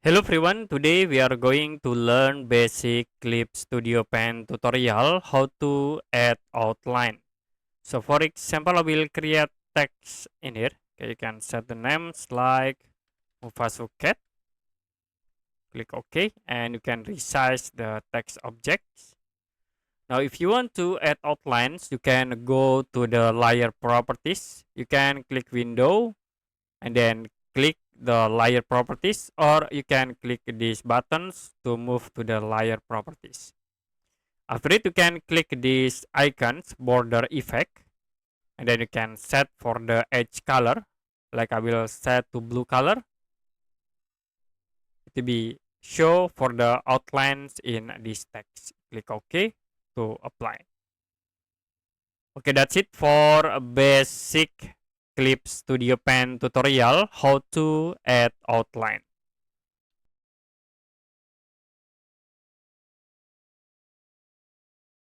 Hello everyone, today we are going to learn basic Clip Studio Pen tutorial how to add outline. So for example, I will create text in here. Okay, you can set the names like Mufasu Cat, click OK, and you can resize the text objects. Now if you want to add outlines, you can go to the layer properties. You can click window and then click the layer properties, or you can click these buttons to move to the layer properties. After it, you can click these icons border effect, and then you can set for the edge color, like I will set to blue color to be show for the outlines in this text. Click OK to apply. Okay, that's it for a basic Clip Studio Pen tutorial how to add outline.